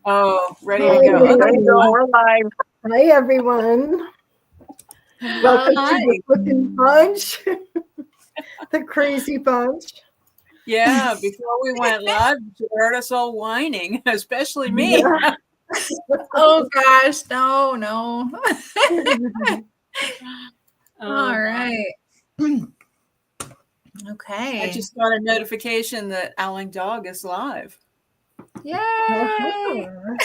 Oh, ready Hi, to go. everyone. There you go. We're live. Hi, everyone. Welcome Hi. to the Flippin bunch, the crazy bunch. Yeah, before we went live, you heard us all whining, especially me. Yeah. Oh gosh, no. All Um, right. I Okay. just got a notification that Owling Dog is live. Yay! Uh-huh.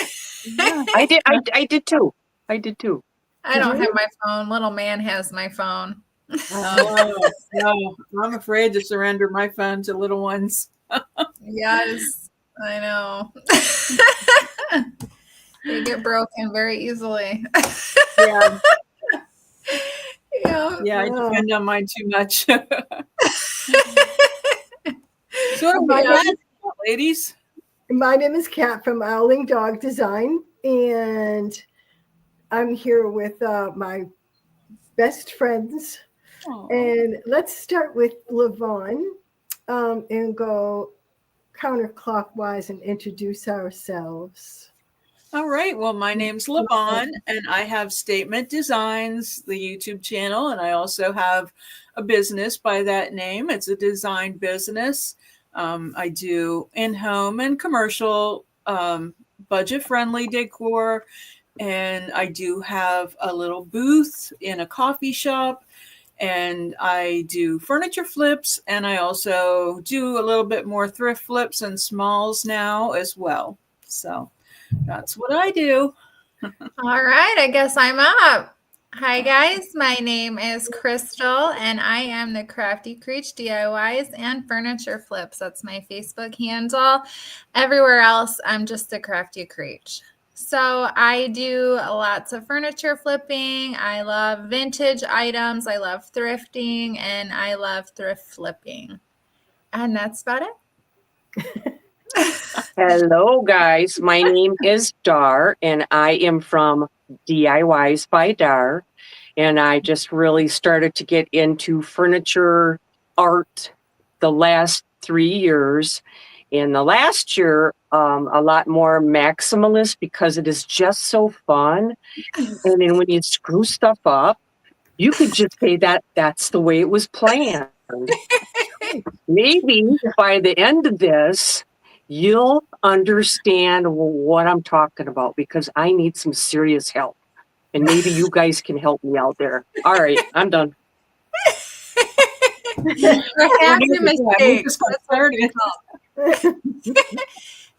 Yeah. I did too. I did too. I don't have my phone. Little man has my phone. Oh, no, I'm afraid to surrender my phone to little ones. Yes, I know. They get broken very easily. Yeah, Yeah. yeah, I Wow. depend on mine too much. So, My yeah, name- ladies. My name is Kat from Owling Dog Design, and I'm here with my best friends. Aw. And let's start with LaVonne and go counterclockwise and introduce ourselves. All right. Well, my name's LaVonne, and I have Statement Designs, the YouTube channel, and I also have a business by that name. It's a design business. I do in-home and commercial, budget-friendly decor, and I do have a little booth in a coffee shop, and I do furniture flips, and I also do a little bit more thrift flips and smalls now as well. So that's what I do. All right, I guess I'm up. Hi guys, my name is Krystal and I am the Crafty Creech DIYs and Furniture Flips. That's my Facebook handle. Everywhere else, I'm just the Crafty Creech. So I do lots of furniture flipping. I love vintage items. I love thrifting and I love thrift flipping. And that's about it. Hello, guys. My name is Dar, and I am from DIYs by Dar. And I just really started to get into furniture art the last 3 years. In the last year, a lot more maximalist because it is just so fun. And then when you screw stuff up, you could just say that that's the way it was planned. Maybe by the end of this, you'll understand what I'm talking about because I need some serious help. And maybe you guys can help me out there. All right, I'm done. Happy mistakes. just got started.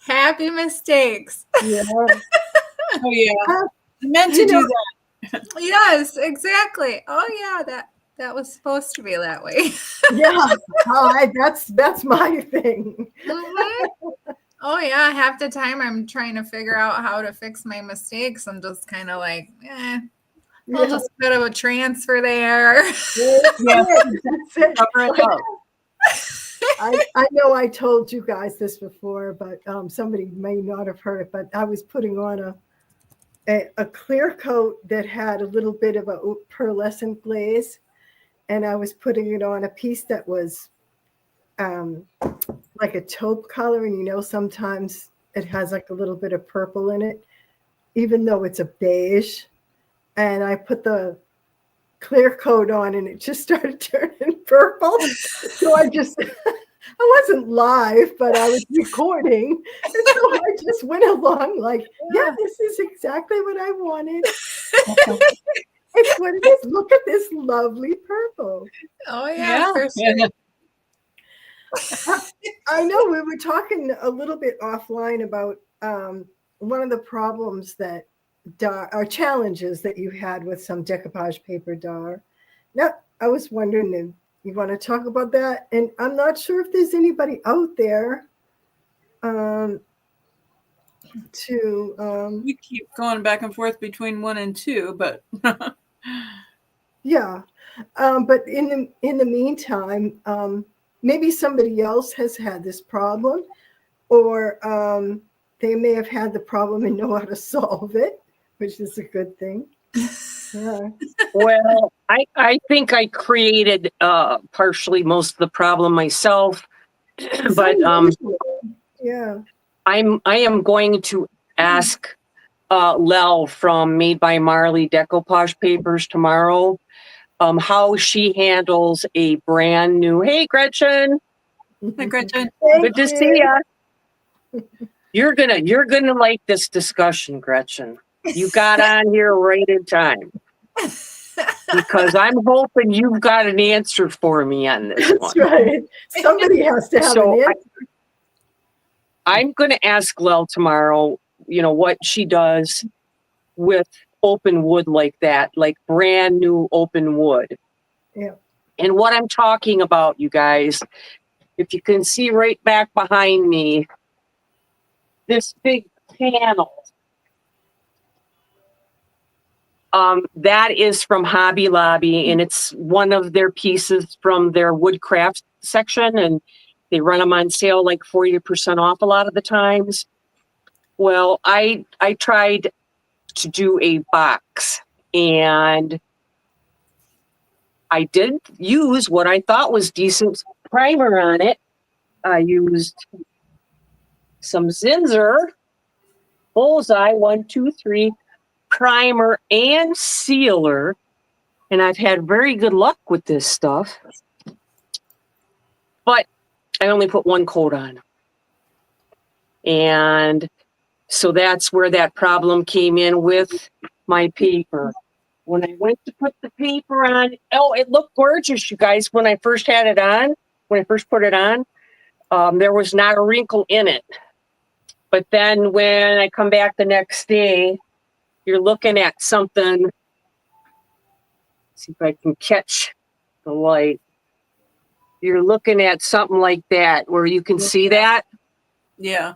Happy mistakes. Yeah. Oh yeah, I meant to do that. Yes, exactly. Oh yeah, that was supposed to be that way. Yeah. That's my thing. Mhm. Oh yeah, half the time I'm trying to figure out how to fix my mistakes. I'm just kind of like, I'll Yeah. just put a transfer there. That's it. Cover it up. I know I told you guys this before, but somebody may not have heard it. But I was putting on a clear coat that had a little bit of a pearlescent glaze, and I was putting it on a piece that was like a taupe color, and sometimes it has like a little bit of purple in it, even though it's a beige. And I put the clear coat on, and it just started turning purple. So I wasn't live, but I was recording. And so I just went along like, yeah, this is exactly what I wanted. It's what it is. Look at this lovely purple. Oh yeah, for sure. I know we were talking a little bit offline about one of the problems that are challenges that you had with some decoupage paper, Dar. Now, I was wondering if you want to talk about that. And I'm not sure if there's anybody out there We keep going back and forth between 1 and 2, but yeah. But in the meantime, maybe somebody else has had this problem, or they may have had the problem and know how to solve it, which is a good thing. Yeah. Well, I think I created partially most of the problem myself, but Yeah. I am going to ask Lel from Made by Marley Decoupage Papers tomorrow how she handles a brand new. Hey, Gretchen. Hi, Gretchen. Good to see you. You're gonna like this discussion, Gretchen. You got on here right in time because I'm hoping you've got an answer for me on this one. That's right. Somebody has to have an answer. I'm going to ask Lel tomorrow, what she does with open wood like that, like brand new open wood. Yeah. And what I'm talking about, you guys, if you can see right back behind me, this big panel, that is from Hobby Lobby, and it's one of their pieces from their woodcraft section, and they run them on sale like 40% off a lot of the times. Well, I tried to do a box, and I did use what I thought was decent primer on it. I used some Zinsser Bullseye 1, 2, 3 primer and sealer, and I've had very good luck with this stuff. But I only put one coat on, and so that's where that problem came in with my paper. When I went to put the paper on, it looked gorgeous, you guys. When I first had it on, when I first put it on, there was not a wrinkle in it. But then when I come back the next day, you're looking at something. Let's see if I can catch the light. You're looking at something like that, where you can see that. Yeah.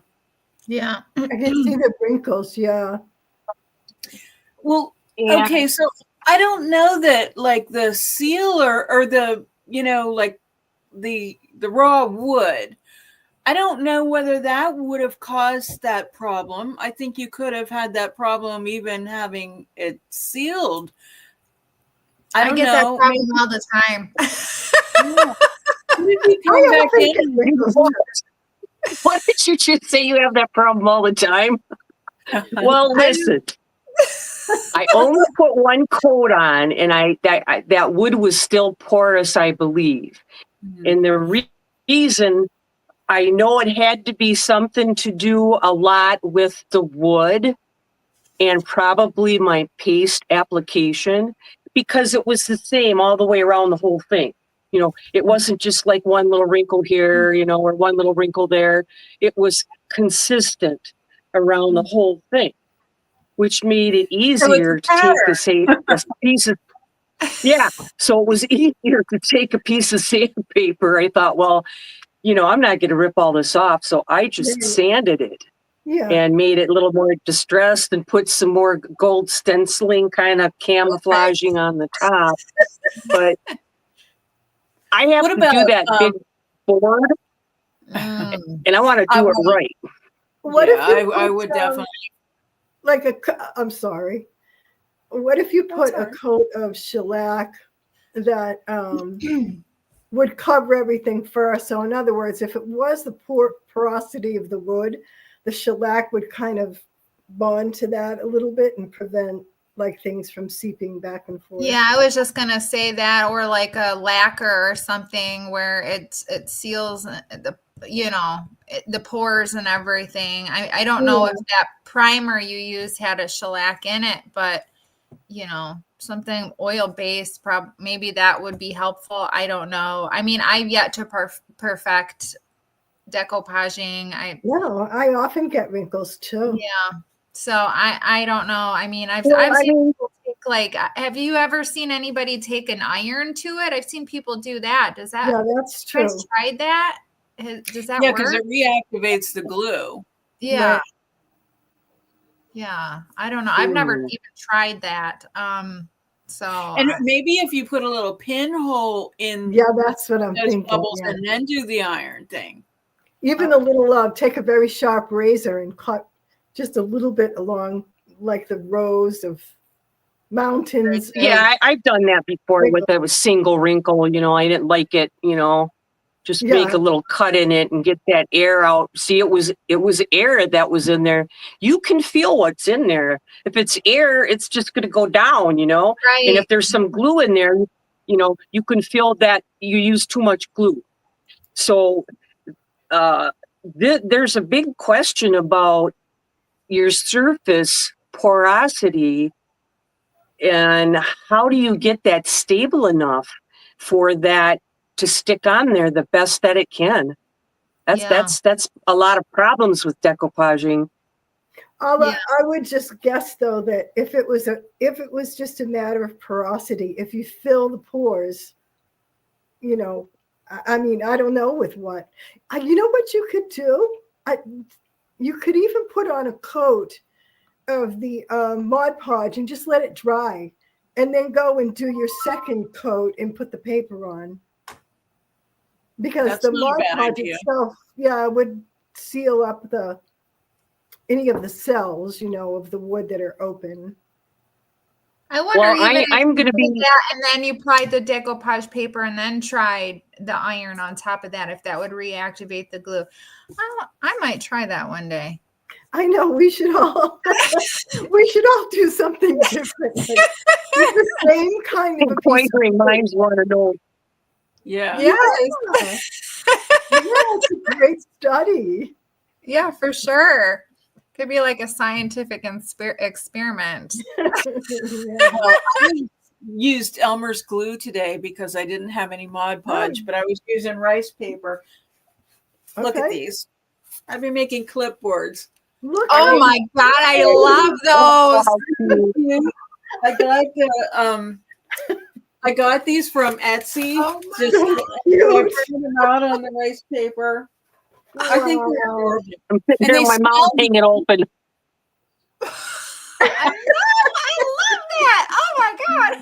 Yeah. I can see the wrinkles. Yeah. Well, And okay, so I don't know that like the sealer or the, like the raw wood, I don't know whether that would have caused that problem. I think you could have had that problem even having it sealed. I don't get know. that problem all the time. Yeah. Maybe come back in. What did you just say? You have that problem all the time? Well, listen. I only put one coat on, and that wood was still porous, I believe. Mhm. And the reason, I know it had to be something to do a lot with the wood and probably my paste application, because it was the same all the way around the whole thing. It wasn't just like one little wrinkle here, or one little wrinkle there. It was consistent around the whole thing, which made it easier to take a piece of, yeah. So it was easier to take a piece of sandpaper. I thought, well, I'm not going to rip all this off. So I just sanded it and made it a little more distressed and put some more gold stenciling kind of camouflaging on the top. But I have to do that big board, and I want to do it right. What if you I would definitely. I'm sorry. What if you put a coat of shellac that would cover everything first? So in other words, if it was the porosity of the wood, the shellac would kind of bond to that a little bit and prevent like things from seeping back and forth. Yeah, I was just gonna say that, or like a lacquer or something where it seals the pores and everything. I don't know if that primer you used had a shellac in it, but something oil based, maybe that would be helpful. I don't know. I mean, I've yet to perfect decoupaging. I often get wrinkles too. Yeah. So I don't know. I mean, I've seen people take have you ever seen anybody take an iron to it? I've seen people do that. Does that? Yeah, that's true. Guys tried that? Does that work? Yeah, because it reactivates the glue. Yeah. Right. Yeah. I don't know. I've never even tried that. And maybe if you put a little pinhole in that's what I'm thinking. Bubbles and then do the iron thing. Even a little take a very sharp razor and cut just a little bit along like the rows of mountains. Yeah, I've done that before with a single wrinkle. I didn't like it, Just Yeah. make a little cut in it and get that air out. See, it was air that was in there. You can feel what's in there. If it's air, it's just going to go down, you know. Right. And if there's some glue in there, you know, you can feel that you use too much glue. So there's a big question about your surface porosity and how do you get that stable enough for that to stick on there the best that it can. That's a lot of problems with decoupaging. I would just guess though that if it was just a matter of porosity, if you fill the pores, you know, I mean, I don't know with what. You know what you could do? You could even put on a coat of the Mod Podge and just let it dry, and then go and do your second coat and put the paper on. Because That's the not a Mod bad Podge idea. itself, would seal up any of the cells, you know, of the wood that are open. I wonder Well, even if I'm you going to did be. that and then you applied the decoupage paper and then tried the iron on top of that, if that would reactivate the glue. I might try that one day. I know we should all do something different. Like, the same kind of a piece of Inquiring minds want to know. Yeah. Yes. it's a great study. Yeah, for sure. Could be like a scientific experiment. Well, I used Elmer's glue today because I didn't have any Mod Podge, but I was using rice paper. Look at these. I've been making clipboards. Look, Oh my God, I love those. I got these from Etsy. Oh my Just God. I printed them out on the rice paper. I think they're adorable. I'm sitting And here, they my mouth smell- hanging open. I love that. Oh my God.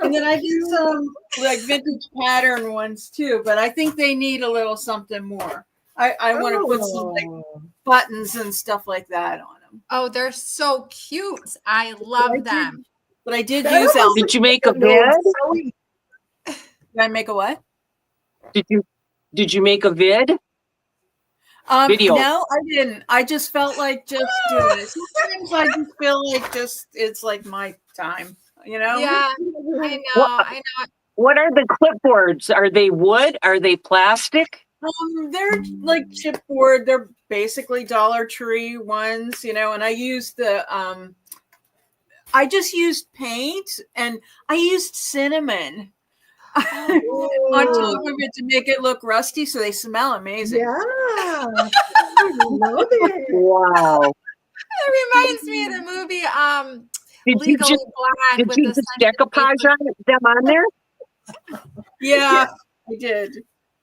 And then I did some like vintage pattern ones too, but I think they need a little something more. I want to put some like buttons and stuff like that on them. Oh, they're so cute. I love them. But I did use Elmer. Did you make a vid? Did I make a what? Did you make a vid? Video. No, I didn't. I just felt like just doing it. Sometimes I just feel like it's like my time, you know? Yeah, I know. What are the clipboards? Are they wood? Are they plastic? They're like chipboard. They're basically Dollar Tree ones, you know, and I used I just used paint and I used cinnamon on top of it to make it look rusty so they smell amazing. Yeah. I love it. Wow. It reminds me of the movie Did you just Blonde with the decoupage them on there? Yeah, I did.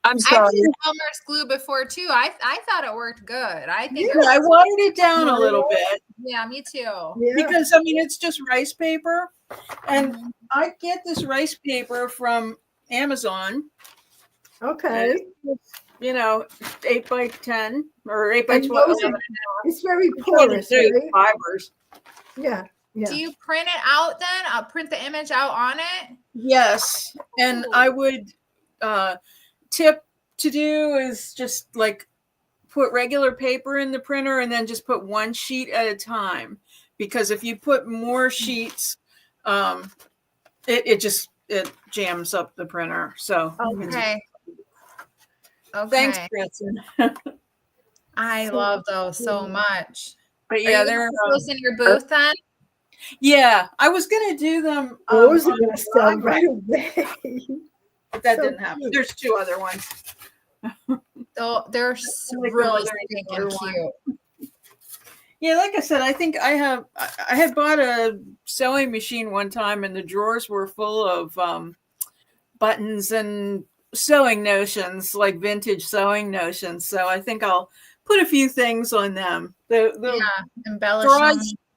I'm I've sorry. used Elmer's glue before too. I thought it worked good. I think Yeah, I watered it down a little bit. Yeah, me too. Yeah. Because I mean it's just rice paper. And I get this rice paper from Amazon. Okay. You know, 8 by 10 or 8 by 12. It's very porous, right? Fibers. Yeah. Yeah. Do you print it out then? I'll print the image out on it. Yes. And I would tip to do is just like put regular paper in the printer and then just put one sheet at a time. Because if you put more sheets, it jams up the printer. So Okay. Thanks, Kristen. I love those so much. But yeah, they're those in your booth then. Yeah, I was gonna do them. Those are gonna sell right away. But that didn't happen. There's 2 other ones. Oh, they're really stinking cute. Yeah, like I said, I think I had bought a sewing machine one time, and the drawers were full of buttons and sewing notions, like vintage sewing notions. So I think I'll put a few things on them. The embellish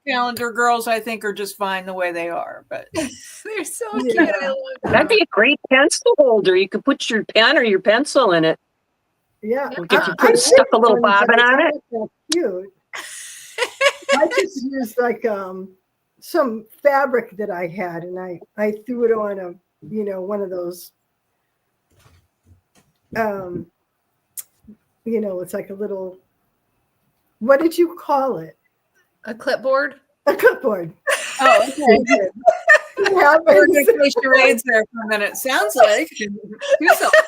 calendar girls, I think, are just fine the way they are. But they're so cute. I love them. That'd be a great pencil holder. You could put your pen or your pencil in it. Yeah. If you stuck a little bobbin on it. That's cute. I just used like some fabric that I had, and I threw it on one of those um, it's like a little, what did you call it? A clipboard. A clipboard. Oh, okay. It We're happens. going to play charades there for a minute. Sounds like. Do something.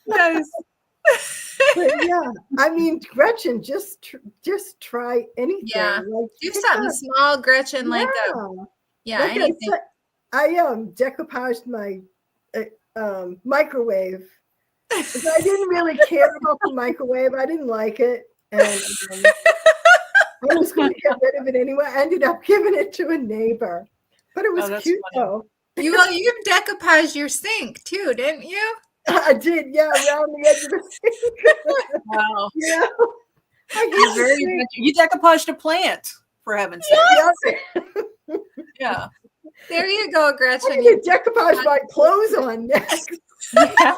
Yes. But yeah, I mean, Gretchen, just try anything. Yeah. Like, Do pick something up- small, Gretchen, like Like anything. I decoupaged my microwave. So I didn't really care about the microwave. I didn't like it, and I was going to get rid of it anyway. I ended up giving it to a neighbor, but it was that's cute funny. though. You decoupaged your sink too, didn't you? I did, yeah, around the edge of the sink. Wow. Yeah, You're very you decoupaged a plant, for heaven's sake. Yes. Yeah. There you go, I Gretchen. need to decoupage my clothes on next. Yeah. I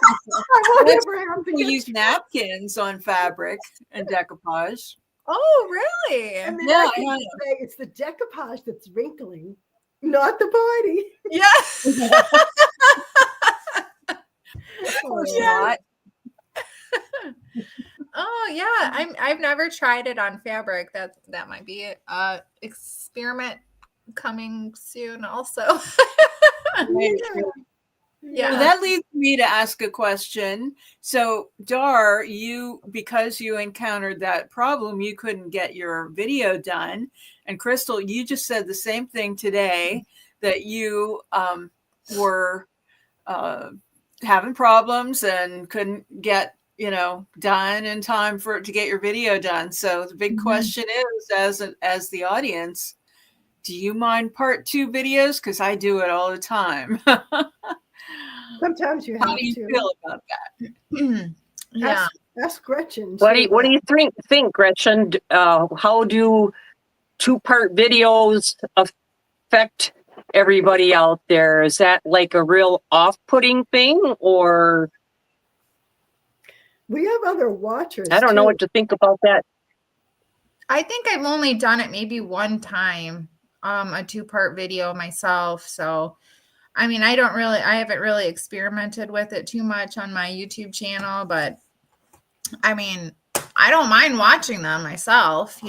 won't That's ever have to We get use napkins on fabric and decoupage. Oh, really? And then Yeah, I can yeah. say it's the decoupage that's wrinkling, not the body. Yeah. Of course Yeah. not. Oh, yeah. I've never tried it on fabric. That might be an experiment coming soon also. Yeah. Well, that leads me to ask a question. So, Dar, because you encountered that problem, you couldn't get your video done. And Krystal, you just said the same thing today, that you were having problems and couldn't get done in time to get your video done. So the big question is, as the audience, do you mind part 2 videos? Because I do it all the time. Sometimes you have How do you to. feel about that? Yeah. Ask Gretchen. What too. do you think, Gretchen? How do 2-part videos affect everybody out there? Is that like a real off-putting thing, or We have other watchers. I don't know too. what to think about that. I think I've only done it maybe one time, a 2-part video myself. So, I mean, I haven't really experimented with it too much on my YouTube channel, but I mean, I don't mind watching them myself,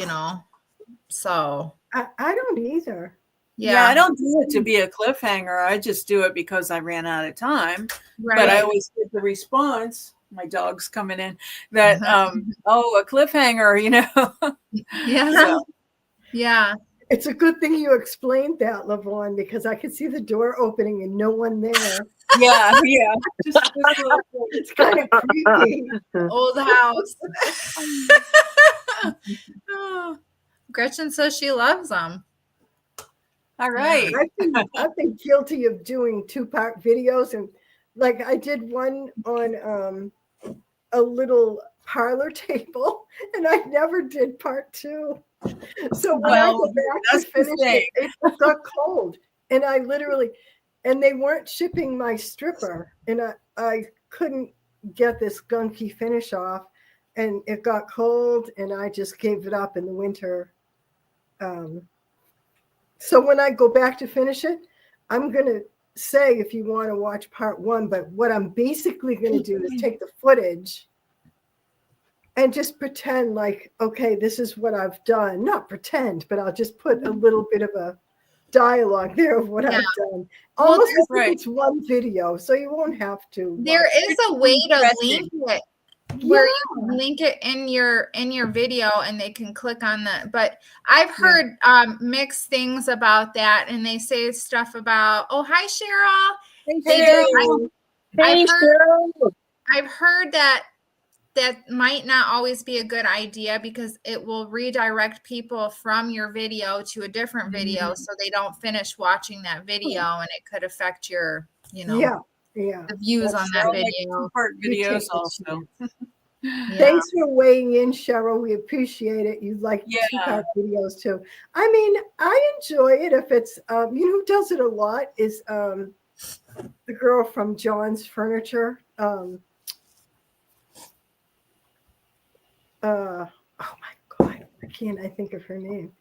so. I don't either. Yeah, I don't do it to be a cliffhanger. I just do it because I ran out of time. Right. But I always get the response. My dog's coming in. That a cliffhanger, Yeah. So. Yeah. It's a good thing you explained that, LaVonne, because I could see the door opening and no one there. Yeah. Just it's kind of creepy. Old house. Oh, Gretchen says she loves them. All right. I've been guilty of doing 2-part videos, and like I did one on a little parlor table, and I never did part 2. So when I go back to finish it got cold, and I literally, and they weren't shipping my stripper, and I couldn't get this gunky finish off, and it got cold, and I just gave it up in the winter. So when I go back to finish it, I'm going to say if you want to watch part 1, but what I'm basically going to do is take the footage and just pretend like, okay, this is what I've done. Not pretend, but I'll just put a little bit of a dialogue there of what I've done. Almost as if it's one video, so you won't have to. There is a way to link it where you can link it in your video and they can click on that. But I've heard mixed things about that, and they say stuff about, oh, hi, Cheryl. I've heard that might not always be a good idea because it will redirect people from your video to a different video, so they don't finish watching that video, and it could affect your, the views on that video. Part videos also. Thanks for weighing in, Cheryl. We appreciate it. You like 2-part videos too. I mean, I enjoy it if it's who does it a lot is the girl from John's Furniture. Oh my God, I think of her name.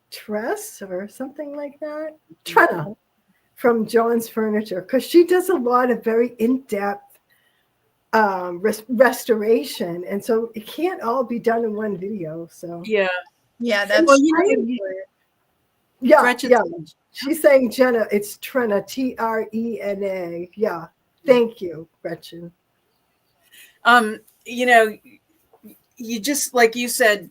Tress or something like that. Trenna from John's Furniture, because she does a lot of very in-depth restoration, and so it can't all be done in one video. So Yeah. Yeah, that's Well, yeah, Gretchen, yeah. She's saying Jenna. It's Trena, Trena. Yeah, thank you, Gretchen. you know, you just like you said,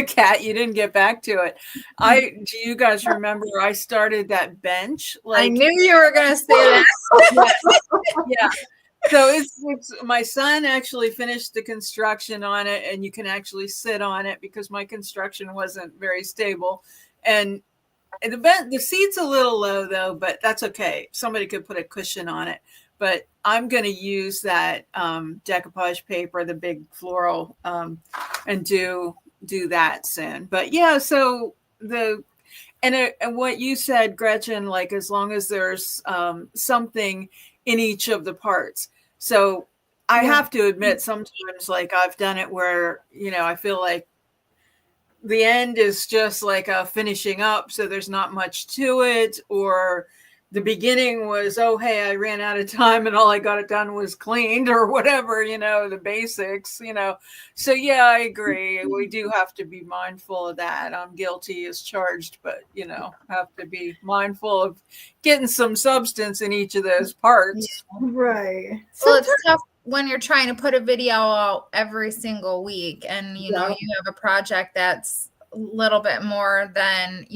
Kat, you didn't get back to it. Do you guys remember I started that bench? I knew you were gonna say that. Yeah. So it's my son actually finished the construction on it, and you can actually sit on it because my construction wasn't very stable. And the seat's a little low though, but that's okay. Somebody could put a cushion on it. But I'm going to use that decoupage paper, the big floral, and do that soon. But yeah, so and what you said, Gretchen, like as long as there's something in each of the parts. So I have to admit, sometimes like I've done it where, I feel like the end is just like a finishing up. So there's not much to it, or the beginning was, oh, hey, I ran out of time and all I got it done was cleaned or whatever, the basics, So yeah, I agree. We do have to be mindful of that. I'm guilty as charged, but, have to be mindful of getting some substance in each of those parts. Right. Well, it's tough when you're trying to put a video out every single week and, you have a project that's a little bit more than,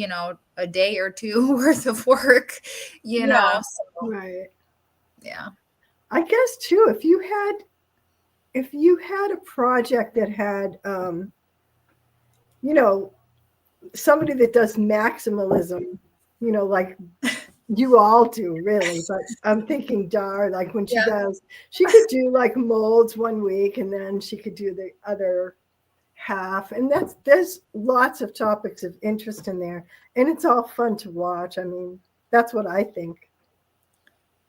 a day or two worth of work, know. So, right. Yeah. I guess too, if you had a project that had, somebody that does maximalism, like you all do really, but I'm thinking Dar, like when she could do like molds one week and then she could do the other half, and there's lots of topics of interest in there, and it's all fun to watch. I mean, that's what I think.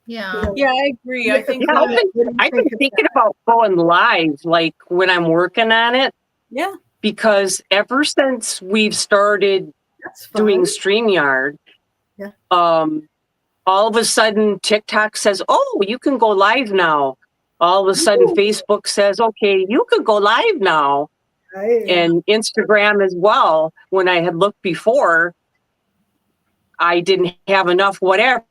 Yeah. Yeah, I agree. I think I've been thinking about going live, like when I'm working on it. Yeah. Because ever since we've started doing StreamYard, all of a sudden TikTok says, oh, you can go live now. All of a sudden Facebook says, okay, you could go live now. Right. And Instagram as well. When I had looked before, I didn't have enough whatever,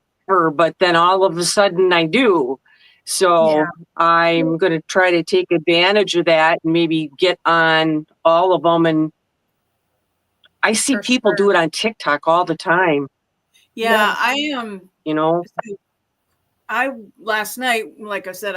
but then all of a sudden I do. So I'm going to try to take advantage of that and maybe get on all of them. And I see people do it on TikTok all the time. Yeah, I am. I last night, like I said,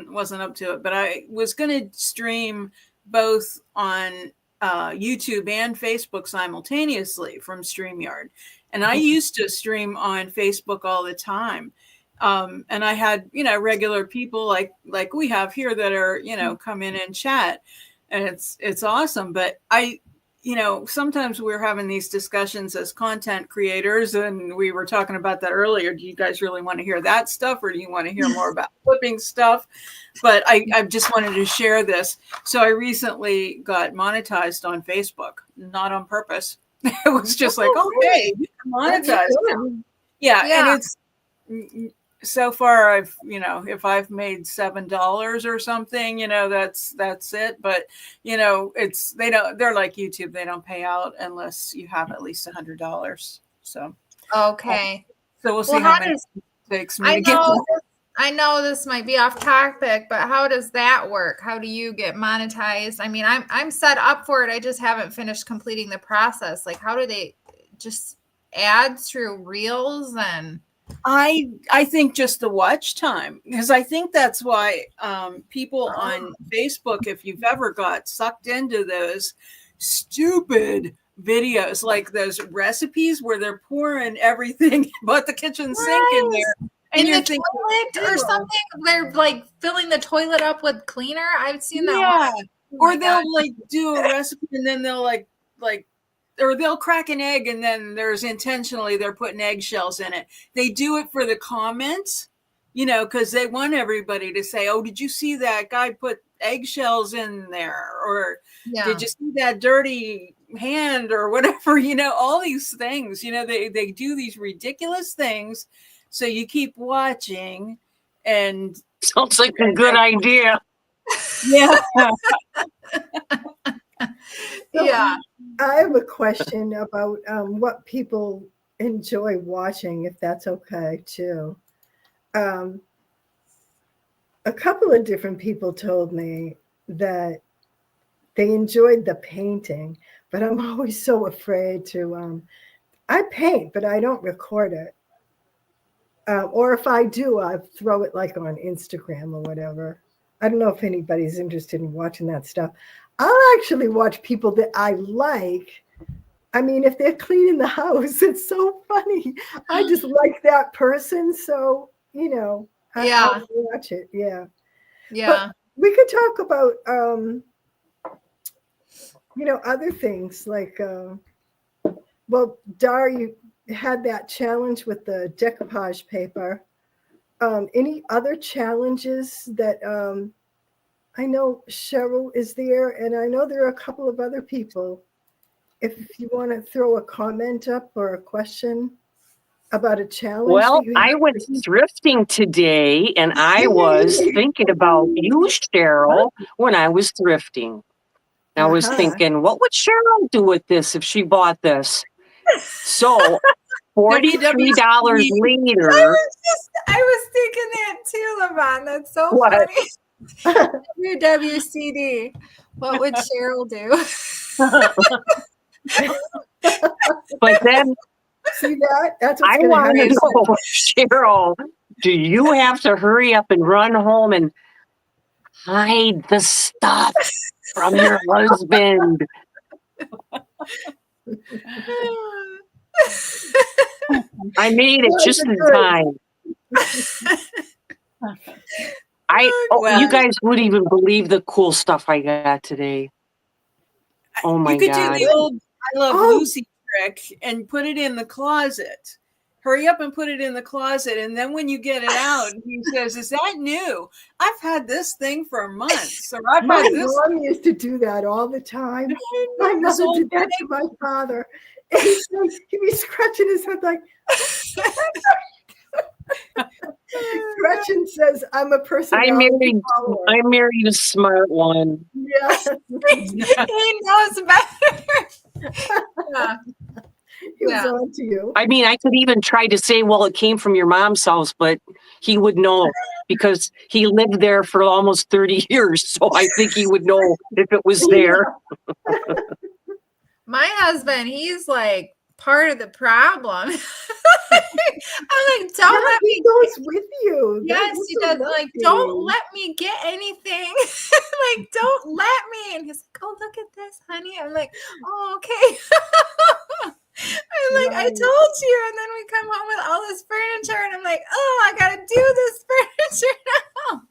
wasn't up to it, but I was going to stream both on YouTube and Facebook simultaneously from StreamYard. And I used to stream on Facebook all the time. And I had, regular people like we have here that are, come in and chat, and it's awesome. But sometimes we're having these discussions as content creators, and we were talking about that earlier. Do you guys really want to hear that stuff, or do you want to hear more about flipping stuff? But I just wanted to share this. So I recently got monetized on Facebook, not on purpose. It was just like, hey, you can monetize. Yeah. And it's so far I've, if I've made $7 or something, that's it. But, they're like YouTube. They don't pay out unless you have at least $100. So, okay. So we'll see how many it takes me to get I know this might be off topic, but how does that work? How do you get monetized? I mean, I'm set up for it. I just haven't finished completing the process. Like, how do they just ads through Reels? And I think just the watch time, because I think that's why people on Facebook, if you've ever got sucked into those stupid videos, like those recipes where they're pouring everything but the kitchen sink in there. And in the toilet or something, they're like filling the toilet up with cleaner. I've seen that. Yeah, or they'll like do a recipe and then they'll like, or they'll crack an egg and then they're putting eggshells in it. They do it for the comments, because they want everybody to say, "Oh, did you see that guy put eggshells in there?" Or did you see that dirty hand or whatever? All these things. They do these ridiculous things So you keep watching, and Sounds like a good idea. yeah. Yeah. I have a question about what people enjoy watching, if that's okay, too. A couple of different people told me that they enjoyed the painting, but I'm always so afraid to. I paint, but I don't record it. Or if I do, I throw it like on Instagram or whatever. I don't know if anybody's interested in watching that stuff. I'll actually watch people that I like. I mean, if they're cleaning the house, it's so funny. I just like that person. So, I'll watch it. Yeah. Yeah. But we could talk about, other things like, well, Dar, you had that challenge with the decoupage paper. Any other challenges that I know Cheryl is there, and I know there are a couple of other people. If you want to throw a comment up or a question about a challenge. Well, I was thrifting today, and I was thinking about you, Cheryl, when I was thrifting. I was thinking, what would Cheryl do with this if she bought this? So $43 later. I was thinking that too, LaVonne. That's so What? funny. WWCD. What would Cheryl do? But then see that? That's what's I going to want happen. to know, Cheryl, do you have to hurry up and run home and hide the stuff from your husband? I made it just in time. You guys wouldn't even believe the cool stuff I got today. Oh my You could God. do the old I Love Lucy trick and put it in the closet. Hurry up and put it in the closet. And then when you get it out, he says, is that new? I've had this thing for months. Or I've My had this. mom used to do that all the time. My mother did that to my father. And he'd be scratching his head like, Gretchen says, I'm a personality follower. I married a smart one. Yeah. He knows better. Yeah. He was on to you. I mean, I could even try to say, well, it came from your mom's house, but he would know because he lived there for almost 30 years. So I think he would know if it was there. My husband, he's like part of the problem. I'm like, don't let me. He goes with you. Yes, he does. Like, don't let me get anything. Like, don't let me. And he's like, oh, look at this, honey. I'm like, oh, okay. I'm like, I told you. And then we come home with all this furniture, and I'm like, oh, I gotta do this furniture now.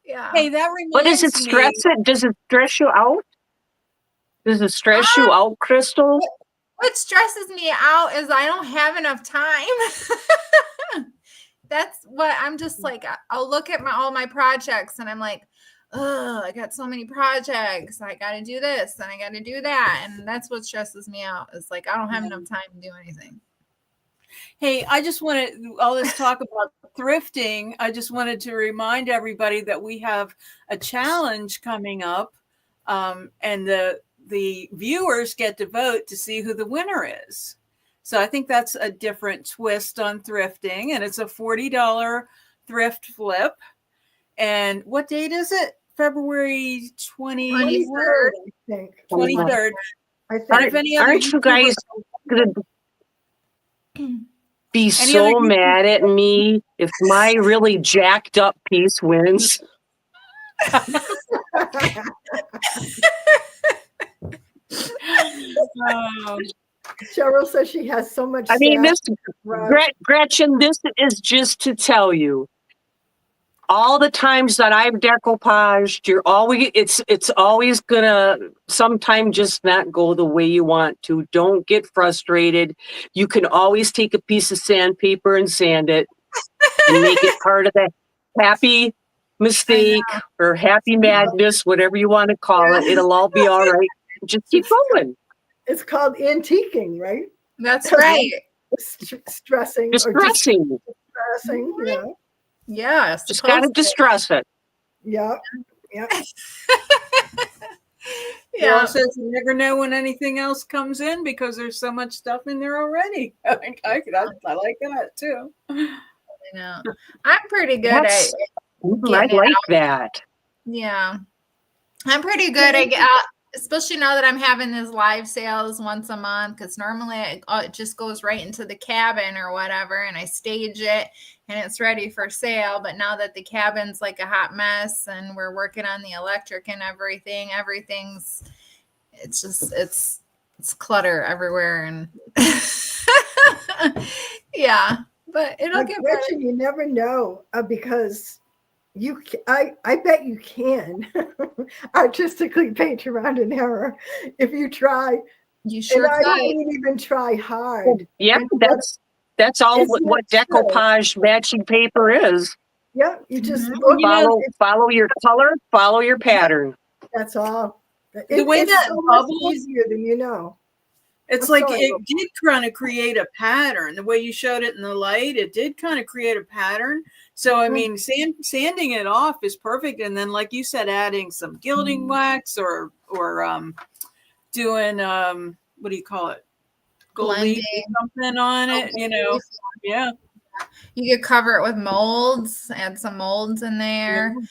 Yeah. Hey, that reminds But does it stress it? Does it stress you out? Does it stress you out, Krystal? What stresses me out is I don't have enough time. That's what I'm just like. I'll look at all my projects, and I'm like, oh, I got so many projects. I got to do this and I got to do that. And that's what stresses me out. It's like, I don't have enough time to do anything. Hey, I just wanted all this talk about thrifting. I just wanted to remind everybody that we have a challenge coming up, and the viewers get to vote to see who the winner is. So I think that's a different twist on thrifting, and it's a $40 thrift flip. And what date is it? February 23rd, I think. 23rd. Aren't you guys going to be so mad at me if my really jacked up piece wins? Cheryl says she has so much. I mean, Gretchen, this is just to tell you, all the times that I've decoupaged, it's always gonna sometime just not go the way you want to. Don't get frustrated. You can always take a piece of sandpaper and sand it and make it part of the happy mistake or happy madness, whatever you want to call it. It'll all be all right. Just keep going. It's called antiquing, right? That's right. Stressing. Distressing. Passing, yeah. Yeah, Just got to supposed to. distress it. Yeah. Yeah. Girl Yeah. says you never know when anything else comes in because there's so much stuff in there already. I like that too. I know. I'm pretty good That's, I getting it like out. that. Yeah. I'm pretty good. Especially now that I'm having these live sales once a month, because normally it just goes right into the cabin or whatever, and I stage it and it's ready for sale. But now that the cabin's like a hot mess and we're working on the electric and it's clutter everywhere, and yeah, but it'll get better. Gretchen, you never know because I bet you can artistically paint around an error if you try. You sure And I could. wouldn't even try hard. Yeah, And that's all it's what not true. decoupage matching paper is. Yeah, you just Mhm. look. Follow your color, follow your pattern. That's all. The way It's that so much bubbles, easier than you know. it's I'm like sorry, it did kind of create a pattern. The way you showed it in the light, it did kind of create a pattern. So I mean, sanding it off is perfect, and then like you said, adding some gilding wax or doing what do you call it? Gold leaf Blending. or something on it. You know, yeah. You could cover it with molds, add some molds in there, Yeah.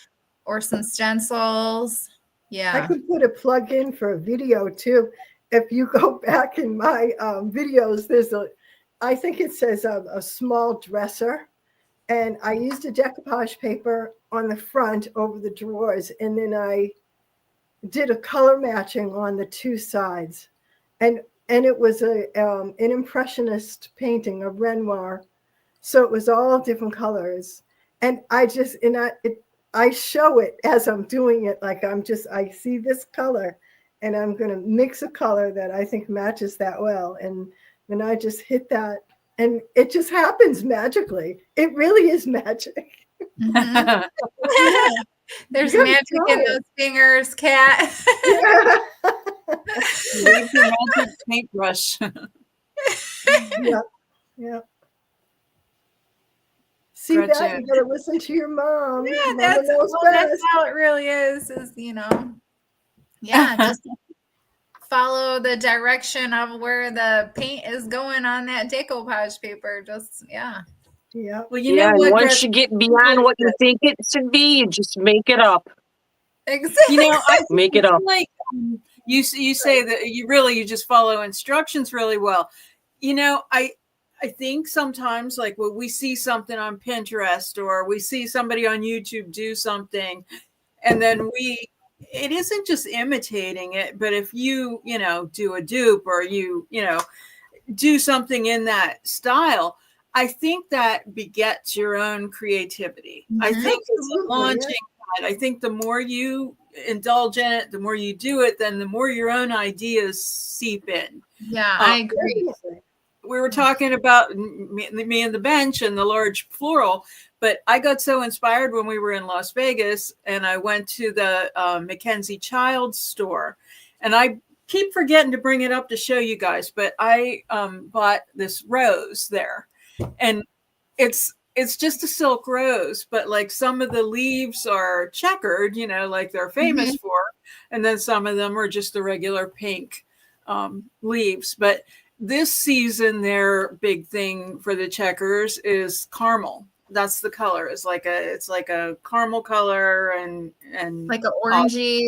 or some stencils. I Yeah. could put a plug in for a video too. If you go back in my videos, I think it says a small dresser. And I used a decoupage paper on the front over the drawers. And then I did a color matching on the two sides. And it was an impressionist painting of Renoir. So it was all different colors. And I show it as I'm doing it. Like I see this color and I'm going to mix a color that I think matches that well. And then I just hit that and it just happens magically. It really is magic. Mhm. There's You gotta magic try in it. those fingers, Kat. Yeah. Leave your magic paintbrush. Yeah. Yeah. See that? Gretchen. You gotta listen to your mom. Yeah, Mama that's knows that's best. how it really is, yeah, just follow the direction of where the paint is going on that decoupage paper. Yeah. Well, you Yeah, know and what, once Gretchen? you get beyond what you think it should be, you just make it up. Exactly. You know, I Make it feel up. like you say that you just follow instructions really well. You know, I think sometimes like when we see something on Pinterest or we see somebody on YouTube do something, and then it isn't just imitating it, but if you do a dupe or you do something in that style, I think that begets your own creativity. I Mhm. think it's a Absolutely, launching pad. I think the more you indulge in it, the more you do it, then the more your own ideas seep in. Yeah, I agree. definitely. We were talking about me and the bench and the large floral, but I got so inspired when we were in Las Vegas and I went to the Mackenzie Childs store, and I keep forgetting to bring it up to show you guys, but I bought this rose there, and it's just a silk rose, but like some of the leaves are checkered, like they're famous for, and then some of them are just the regular pink leaves. But this season, their big thing for the checkers is caramel. That's the color. It's like a caramel color and Like a orangey,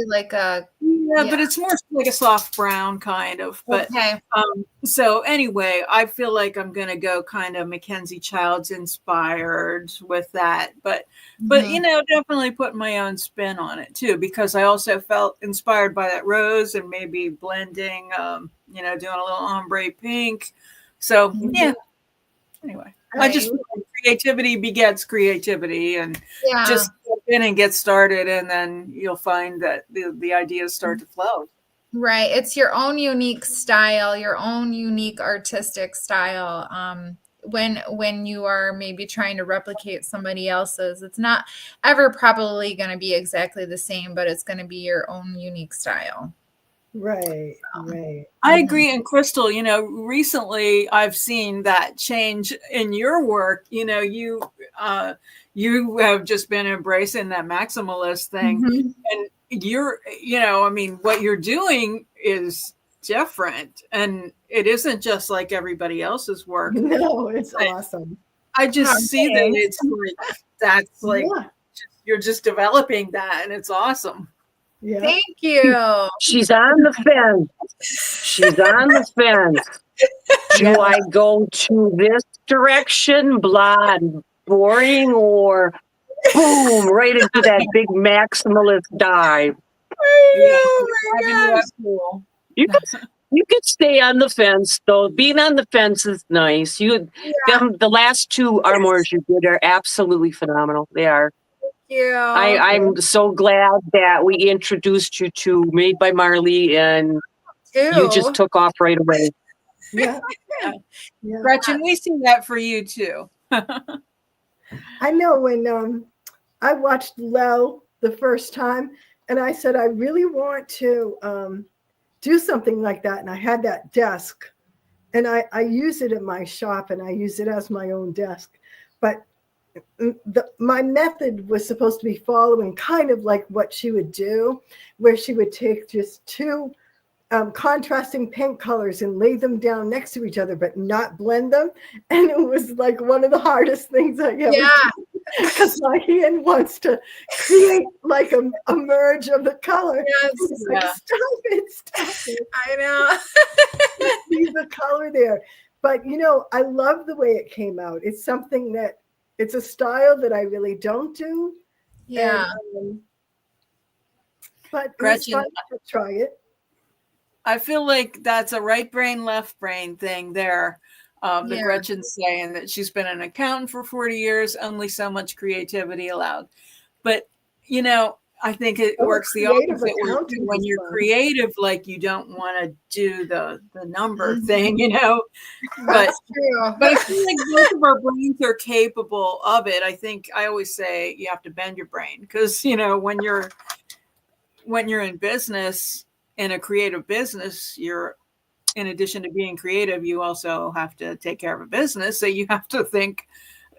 yeah, but it's more like a soft brown kind of. But okay. so anyway, I feel like I'm gonna go kind of Mackenzie Childs inspired with that. But definitely put my own spin on it too, because I also felt inspired by that rose and maybe blending, doing a little ombre pink. So yeah. Anyway, I just feel like creativity begets creativity, and just get in and get started, and then you'll find that the ideas start to flow. Right. It's your own unique style, your own unique artistic style. When you are maybe trying to replicate somebody else's, it's not ever probably going to be exactly the same, but it's going to be your own unique style. Right. Right. I agree. And Krystal, recently I've seen that change in your work. You have just been embracing that maximalist thing. Mhm. And what you're doing is different. And it isn't just like everybody else's work. No, it's awesome. I just Oh, see that thanks. it's like, that's like, Yeah. you're just developing that, and it's awesome. Yeah. Thank you. She's on the fence. She's on the fence. Do I go to this direction, blah, and boring, or boom, right into that big maximalist dive? Yeah, Oh my driving you gosh. up cool. You could stay on the fence, though. Being on the fence is nice. The last two armoires you did are absolutely phenomenal. They are. You. I'm so glad that we introduced you to Made by Marley, and you just took off right away. Yeah. Yeah. Gretchen, we see that for you too. I know when I watched Lel the first time, and I said, I really want to do something like that. And I had that desk, and I use it in my shop, and I use it as my own desk. But my method was supposed to be following kind of like what she would do, where she would take just two contrasting paint colors and lay them down next to each other, but not blend them. And it was like one of the hardest things I ever did, because my hand wants to create like a merge of the color. Yes. It's like, stop it. I know. Leave the color there. But I love the way it came out. It's something that it's a style that I really don't do. Yeah. And, but Gretchen, it's fun to try it. I feel like that's a right brain, left brain thing there. The Gretchen's saying that she's been an accountant for 40 years, only so much creativity allowed. But, I think it works the opposite way. When you're creative, like you don't want to do the number thing, But, That's true. but I feel like both of our brains are capable of it. I think I always say you have to bend your brain because, when you're in business, in a creative business, you're, in addition to being creative, you also have to take care of a business. So you have to think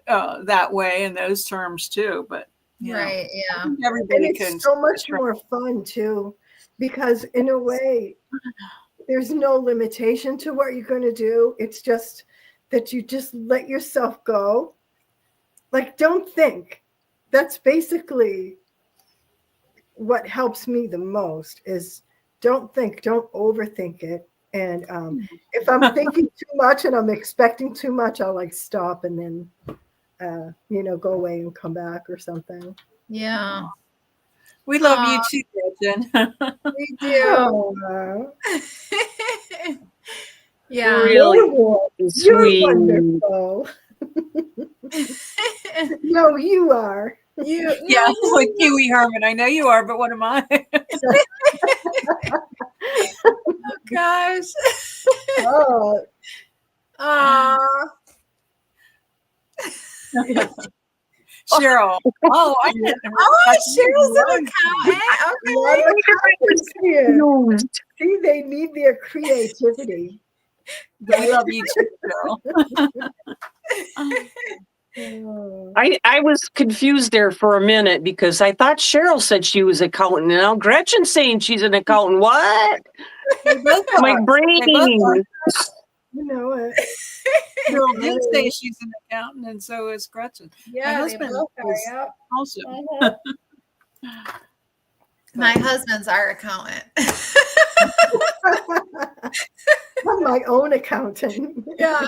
that way in those terms too. But Right. Yeah. everybody and can. it's so much more fun too, because in a way, there's no limitation to what you're going to do. It's just that you just let yourself go. Like, don't think. That's basically what helps me the most is don't think, don't overthink it. And if I'm thinking too much and I'm expecting too much, I'll like stop and then, go away and come back or something. Yeah. We love you too, Gretchen. We do. Oh, Yeah. Really you're sweet. wonderful. No, you are. You. Yeah, it's like Pee Wee Herman. I know you are, but what am I? Oh gosh. Oh, Aw. Cheryl. Oh, I didn't. Oh, Cheryl's an accountant. Okay. here. See, they need their creativity. We love you too, Cheryl. Oh. I was confused there for a minute because I thought Cheryl said she was an accountant. And now Gretchen's saying she's an accountant. What? My brain. You know it. Cheryl did say she's an accountant, and so is Gretchen. Yeah, My they husband both are, is yep. also. My husband's our accountant. I'm my own accountant. Yeah.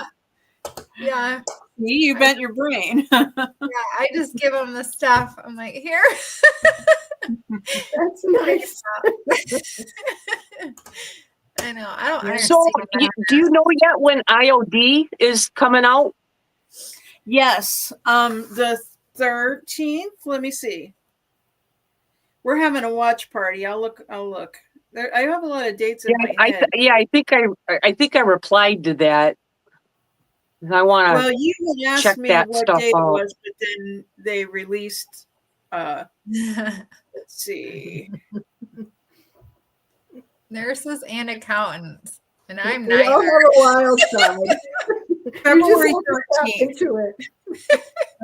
Yeah. See, you bent your brain. Yeah. I just give him the stuff. I'm like, here. That's nice. I know. I don't understand. So, that. do you know yet when IOD is coming out? Yes, the 13th. Let me see. We're having a watch party. I'll look. There, I have a lot of dates in my head. I think I replied to that. I want to. Well, you had check asked me that what stuff date it out. was, but then they released. Let's see. nurses and accountants, and I'm We all have neither. a wild side. February You just have to tap 13th into it.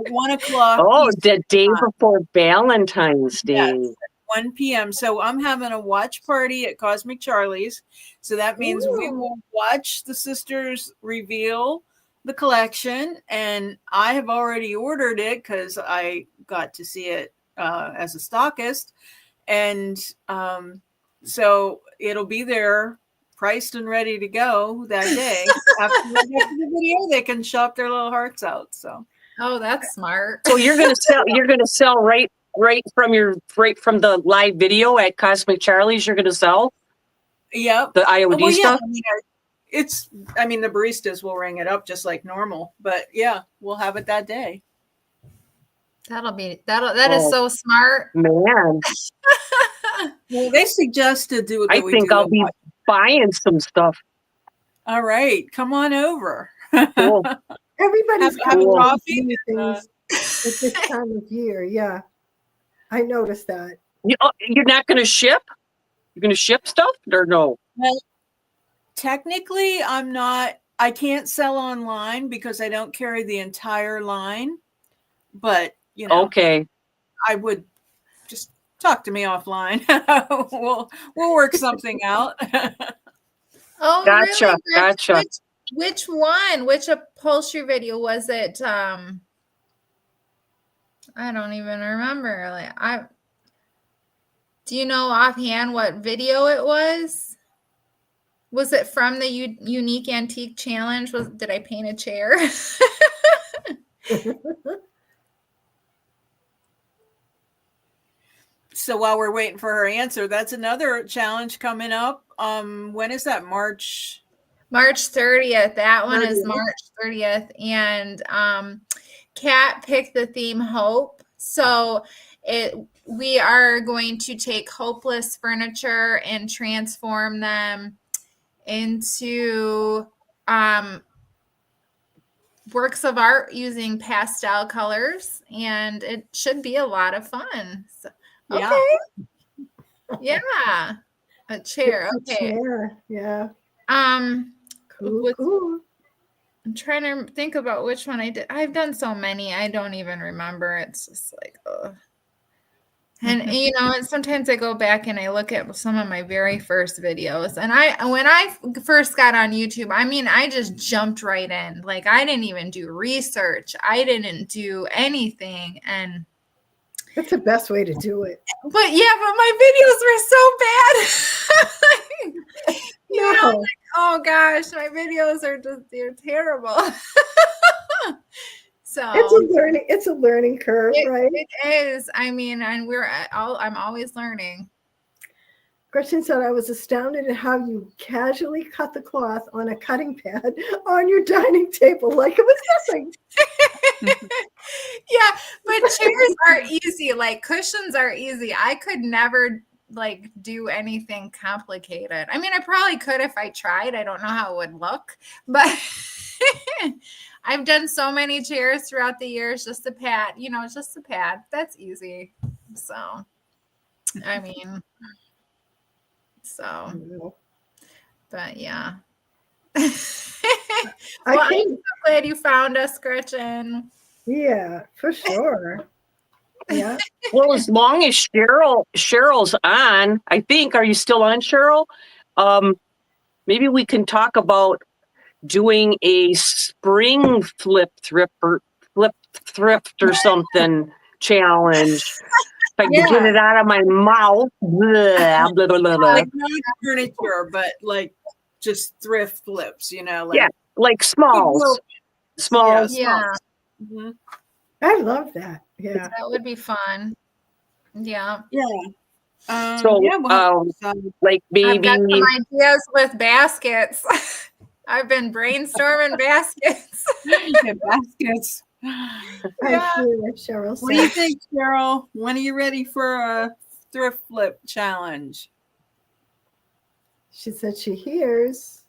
at 1 o'clock. Oh, Eastern the day Time. before Valentine's Day. Yes, 1 p.m. So I'm having a watch party at Cosmic Charlie's. So that means we Ooh. will watch the sisters reveal the collection. And I have already ordered it because I got to see it as a stockist. And so it'll be there priced and ready to go that day. After the video, they can shop their little hearts out. So Oh, that's smart. So you're gonna sell right from the live video at Cosmic Charlie's. You're gonna sell yeah. the IOD Well, yeah, stuff. I mean, the baristas will ring it up just like normal, but yeah, we'll have it that day. That is Oh. so smart. Man, Well, they suggested I think I'll be buying some stuff. All right, come on over. Cool. Everybody's Have coming up with coffee new and, things at this time of year. Yeah, I noticed that. You're not gonna ship? You're gonna ship stuff or no? Well, technically, I'm not. I can't sell online because I don't carry the entire line. But Okay. I would just talk to me offline. we'll work something out. Oh, Gotcha, really? gotcha. Which one? Which upholstery video was it? I don't even remember. Do you know offhand what video it was? Was it from the Unique Antique Challenge? Did I paint a chair? So while we're waiting for her answer, that's another challenge coming up. When is that? March 30th. That one is 30th. March 30th. And Kat picked the theme Hope. So we are going to take hopeless furniture and transform them into works of art using pastel colors. And it should be a lot of fun. So, Yeah. okay. Yeah. A chair. It's a Okay. chair. Yeah. Cool. I'm trying to think about which one I did. I've done so many. I don't even remember. It's just like, ugh. And and sometimes I go back and I look at some of my very first videos. And when I first got on YouTube, I mean, I just jumped right in. Like, I didn't even do research. I didn't do anything. And That's the best way to do it. but my videos were so bad. Oh gosh, my videos are they're terrible. So it's a learning curve, right? It is. I mean, and I'm always learning. Gretchen said, I was astounded at how you casually cut the cloth on a cutting pad on your dining table like it was nothing. Yeah, but chairs are easy. Like, cushions are easy. I could never do anything complicated. I mean, I probably could if I tried. I don't know how it would look, but I've done so many chairs throughout the years. Just a pad, just a pad. That's easy. So, I mean, but yeah. Well, I'm so glad you found us, Gretchen. Yeah, for sure. Yeah. Well, as long as Cheryl's on, I think. Are you still on, Cheryl? Maybe we can talk about doing a spring flip thrift or something challenge. If I can get it out of my mouth. Blah, blah, blah, blah. Like not furniture, but like just thrift flips, like smalls. Smalls. Yeah. Mm-hmm. I love that. Yeah. That would be fun. Yeah. Yeah. So, like maybe I've got some ideas with baskets. I've been brainstorming baskets. Baskets. Cheryl. What do you think, Cheryl? When are you ready for a thrift flip challenge? She said she hears.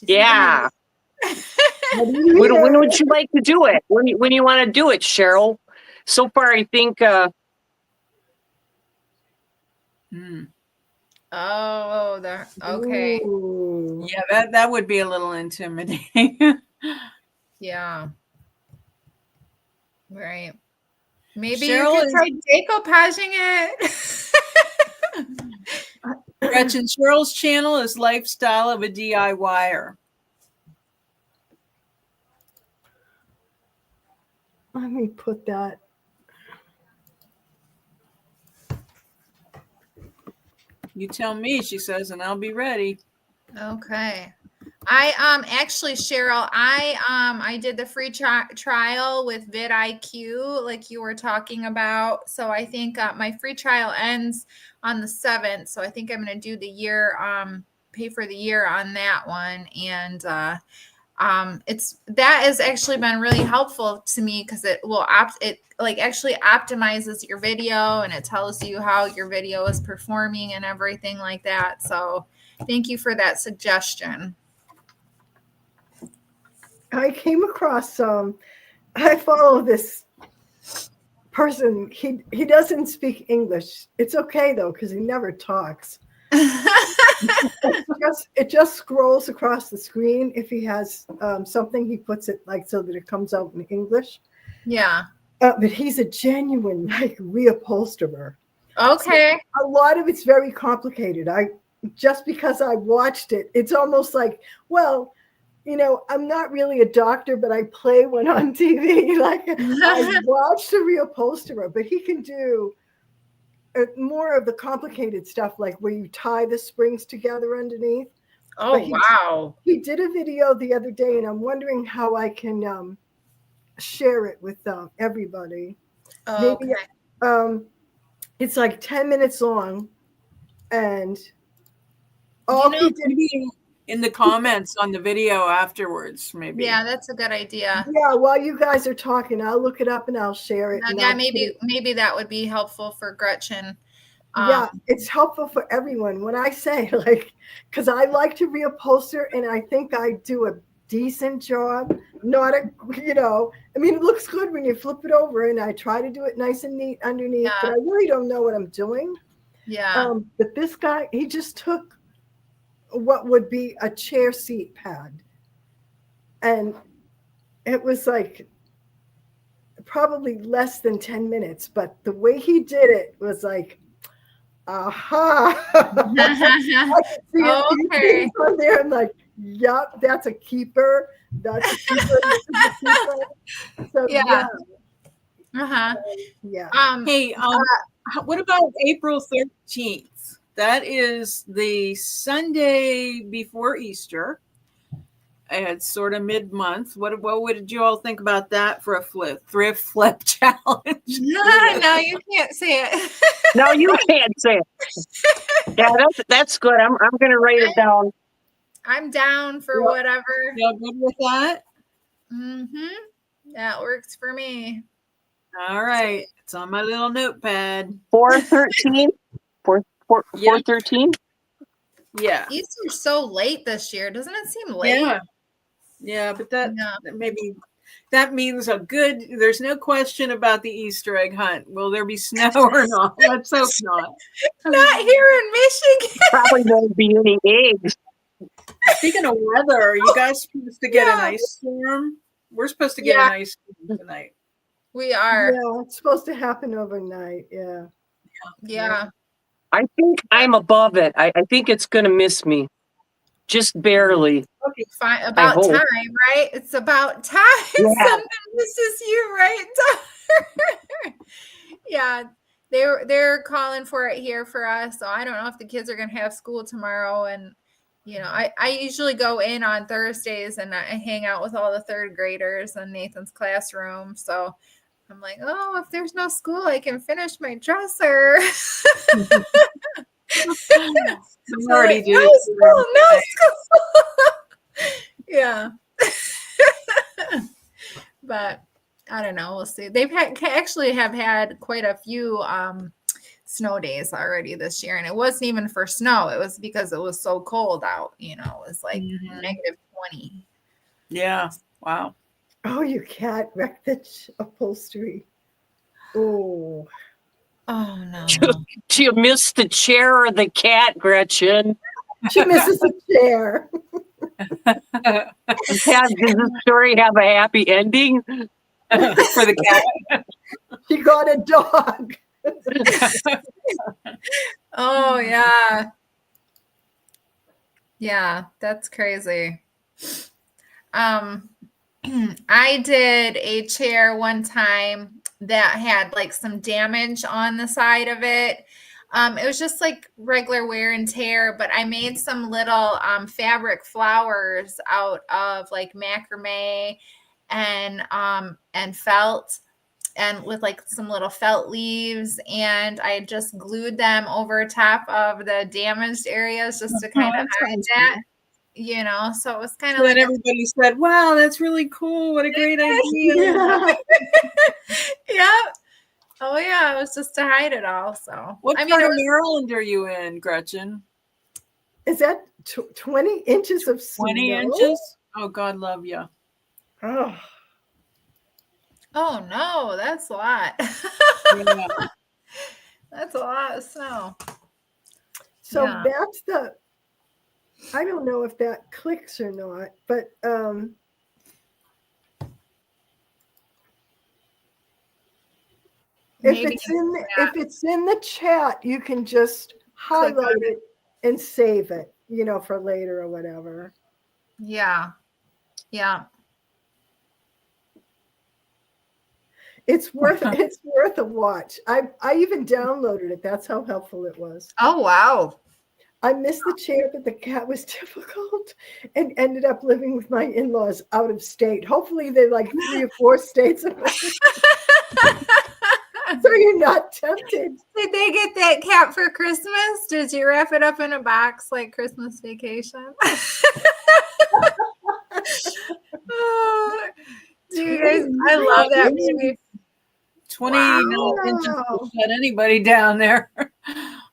Yeah. When would you like to do it? When you want to do it, Cheryl? So far, I think. Oh, okay. Ooh. Yeah, that would be a little intimidating. Yeah. Right. Maybe you Cheryl could is try decoupaging it. Gretchen. Cheryl's channel is Lifestyle of a DIYer. Let me put that. You tell me, she says, and I'll be ready. Okay. I actually, Cheryl, I did the free trial with vidIQ like you were talking about. So I think my free trial ends on the 7th. So I think I'm going to do the year pay for the year on that one, and it's that has actually been really helpful to me because it will it like actually optimizes your video, and it tells you how your video is performing and everything like that. So thank you for that suggestion. I came across I follow this person. He doesn't speak English. It's okay though, because he never talks. It just scrolls across the screen. If he has something, he puts it like so that it comes out in English. Yeah. But he's a genuine like reupholsterer. Okay. So a lot of it's very complicated. Just because I watched it, it's almost like, well, I'm not really a doctor, but I play one on TV. Like I watched a reupholsterer, but he can do more of the complicated stuff, like where you tie the springs together underneath. Oh, wow. He did a video the other day, and I'm wondering how I can share it with everybody. Okay. Maybe it's like 10 minutes long, and all he did. Maybe in the comments on the video afterwards, maybe. Yeah, that's a good idea. Yeah, while you guys are talking, I'll look it up and I'll share it. Yeah, maybe that would be helpful for Gretchen. Yeah, it's helpful for everyone. When I say because I like to reupholster, and I think I do a decent job. Not a, I mean, it looks good when you flip it over, and I try to do it nice and neat underneath, but I really don't know what I'm doing. Yeah. But this guy, he just took what would be a chair seat pad, and it was like probably less than 10 minutes, but the way he did it was like, aha. I could see Okay. it on there. I'm like, yep, that's a keeper. That's a keeper. So Yeah. Uh-huh. Yeah. Hey, what about April 13th? That is the Sunday before Easter. It's sort of mid-month. What did you all think about that for a thrift flip challenge? No, you can't say it. No, you can't say it. Yeah, that's good. I'm going to write it down. I'm down for whatever. Feel good with that? Mm-hmm. That works for me. All right. It's on my little notepad. 4/13? 4/13? Yeah. Easter's so late this year. Doesn't it seem late? Yeah, but maybe that means there's no question about the Easter egg hunt. Will there be snow or not? Let's hope not. Not here in Michigan. Probably won't be any eggs. Speaking of weather, are you guys supposed to get an ice storm? We're supposed to get an ice storm tonight. We are. Yeah, it's supposed to happen overnight. Yeah. I think I'm above it. I think it's going to miss me. Just barely. Okay, fine. About time, right? It's about time. Yeah. Something misses you, right? Yeah. They're calling for it here for us. So I don't know if the kids are gonna have school tomorrow. And I usually go in on Thursdays and I hang out with all the third graders in Nathan's classroom. So I'm like, oh, if there's no school, I can finish my dresser. Already do. No school. Yeah. But I don't know. We'll see. They've actually have had quite a few snow days already this year. And it wasn't even for snow. It was because it was so cold out. It was like -20. Yeah. Wow. Oh, you can't wreck the upholstery. Oh. Oh no. Do you miss the chair or the cat, Gretchen? She misses a chair. Does the story have a happy ending? For the cat. She got a dog. Oh yeah. Yeah, that's crazy. I did a chair one time that had like some damage on the side of it. It was just like regular wear and tear, but I made some little fabric flowers out of like macrame and felt, and with like some little felt leaves, and I just glued them over top of the damaged areas just to kind of hide that, you know. So it was kind of So then like everybody said, wow, that's really cool. What a great idea. Yeah. yeah. Oh yeah, it was just to hide it all. So What I mean, part it of was, Maryland are you in, Gretchen? Is that 20 inches of 20 snow? inches? Oh, God love you. Oh, oh no, that's a lot. Yeah. That's a lot of snow. so Yeah. that's the, I don't know if that clicks or not, but Maybe if it's in the chat, you can just Click on highlight it and save it, you know, for later or whatever. yeah. Yeah. It's worth a watch. I even downloaded it. That's how helpful it was. Oh wow. I missed the chair, but the cat was difficult and ended up living with my in-laws out of state. Hopefully they're like 3 or 4 states away. So you're not tempted. Did they get that cat for Christmas? Did you wrap it up in a box like Christmas Vacation? Oh, do you guys, I love that movie. 29 inches will shut anybody down there.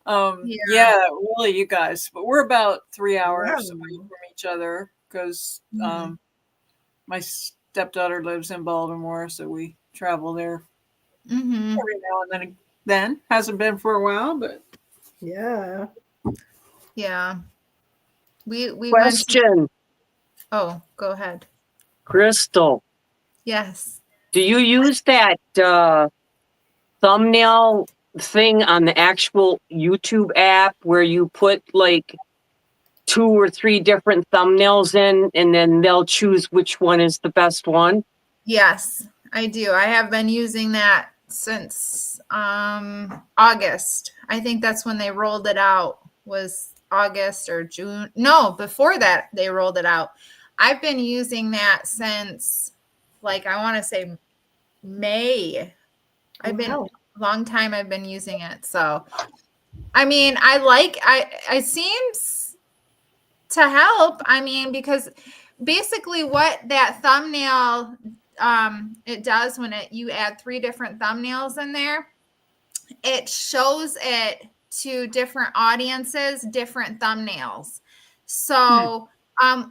Yeah, really, you guys. But we're about 3 hours away from each other because my stepdaughter lives in Baltimore, so we travel there every now and then. Hasn't been for a while, but Yeah. Yeah. We went to, Question, oh, go ahead. Krystal. Yes. Do you use that thumbnail thing on the actual YouTube app where you put like 2 or 3 different thumbnails in and then they'll choose which one is the best one? Yes, I do. I have been using that since August. I think that's when they rolled it out, was August or June. No, before that they rolled it out. I've been using that since, like, I want to say May. I've been a long time I've been using it. So I mean, it seems to help. I mean, because basically what that thumbnail it does when you add 3 different thumbnails in there, it shows it to different audiences, different thumbnails. So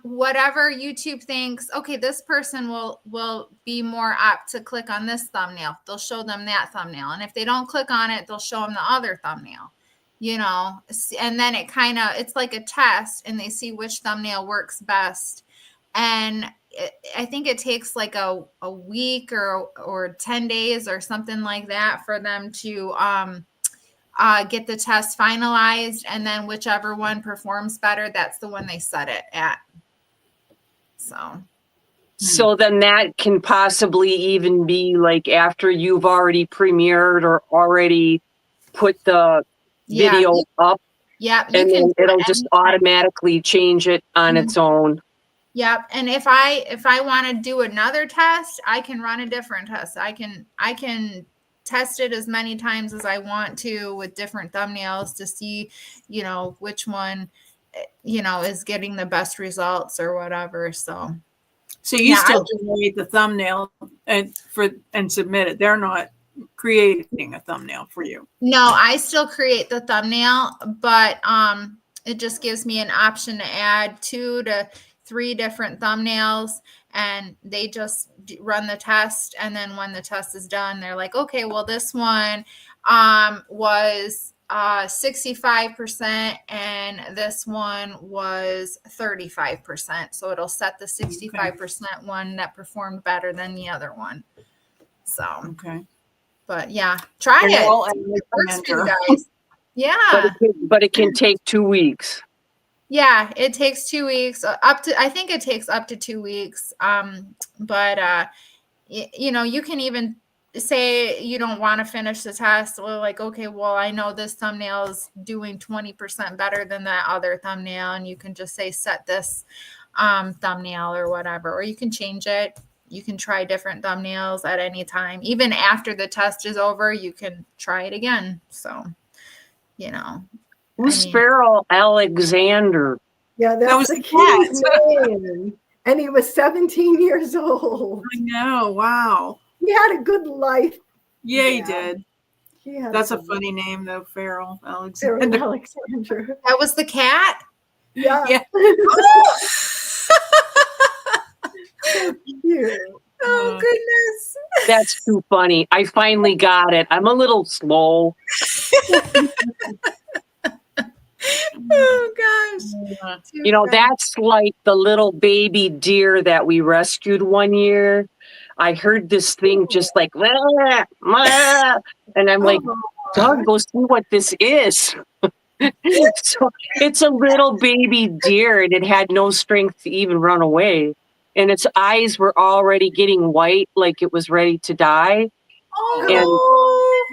whatever YouTube thinks, okay, this person will be more apt to click on this thumbnail, they'll show them that thumbnail. And if they don't click on it, they'll show them the other thumbnail, you know. And then it's like a test, and they see which thumbnail works best. And I think it takes like a week or 10 days or something like that for them to get the test finalized, and then whichever one performs better, that's the one they set it at. So then that can possibly even be like after you've already premiered or already put the video up. Yeah, and then it'll just automatically change it on its own. Yep. And if I want to do another test, I can run a different test. I can test it as many times as I want to with different thumbnails to see, you know, which one, you know, is getting the best results or whatever. So you still generate the thumbnail and submit it. They're not creating a thumbnail for you. No, I still create the thumbnail, but it just gives me an option to add 2 to 3 different thumbnails, and they just run the test. And then when the test is done, they're like, okay, well, this one was 65%, and this one was 35%. So it'll set the 65% one that performed better than the other one. So, Okay. but yeah, try Carol it. and It works for you Alexander. guys. Yeah. But it can take 2 weeks. Yeah, it takes 2 weeks I think it takes up to 2 weeks. But you know, you can even say you don't want to finish the test. Well, like, okay, well, I know this thumbnail is doing 20% better than that other thumbnail. And you can just say, set this thumbnail or whatever, or you can change it. You can try different thumbnails at any time. Even after the test is over, you can try it again. So, you know. Who's Feral Alexander? Yeah, That was that's the the kitty's name. And he was 17 years old. I know. Wow. He had a good life. Yeah, he Yeah. did. He had That's a good funny name, though. Feral life. Alexander. Alexander. That was the cat? Yeah. Yeah. So cute. Oh, goodness. That's too funny. I finally got it. I'm a little slow. Oh, gosh. Yeah. You know, that's like the little baby deer that we rescued one year. I heard this thing just like, "Wah, wah," and I'm like, Doug, go see what this is. So it's a little baby deer, and it had no strength to even run away. And its eyes were already getting white, like it was ready to die. Oh,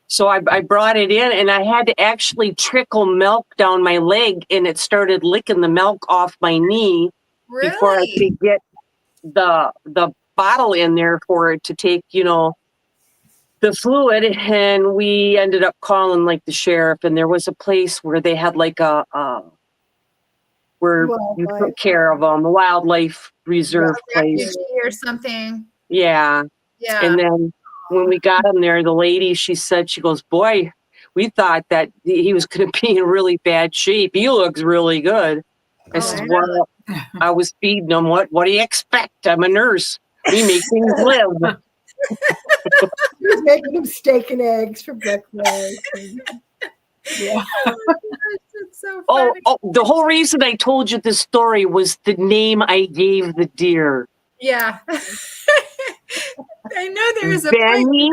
So I brought it in, and I had to actually trickle milk down my leg, and it started licking the milk off my knee before I really? could get the bottle in there for it to take, you know, the fluid. And we ended up calling like the sheriff, and there was a place where they had like where you took care of them, a wildlife reserve place. Refugee or something. Yeah. Yeah. And then when we got him there, the lady, she goes, boy, we thought that he was going to be in really bad shape. He looks really good. I said, well, I was feeding him. What do you expect? I'm a nurse. We make things live. He was making him steak and eggs for breakfast. Yeah. Oh, that's so funny. Oh, the whole reason I told you this story was the name I gave the deer. Yeah. I know there was a Benny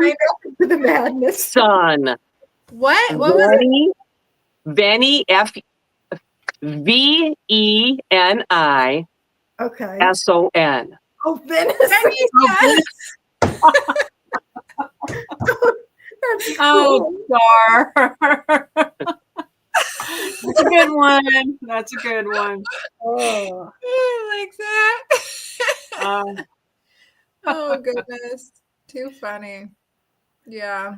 To the madness. Son. What was it? Veni, VENI Okay. SON. Oh, Venice. That's Oh, Dar. That's a good one. That's a good one. Oh. Like that. Um, Oh, goodness. Too funny. Yeah.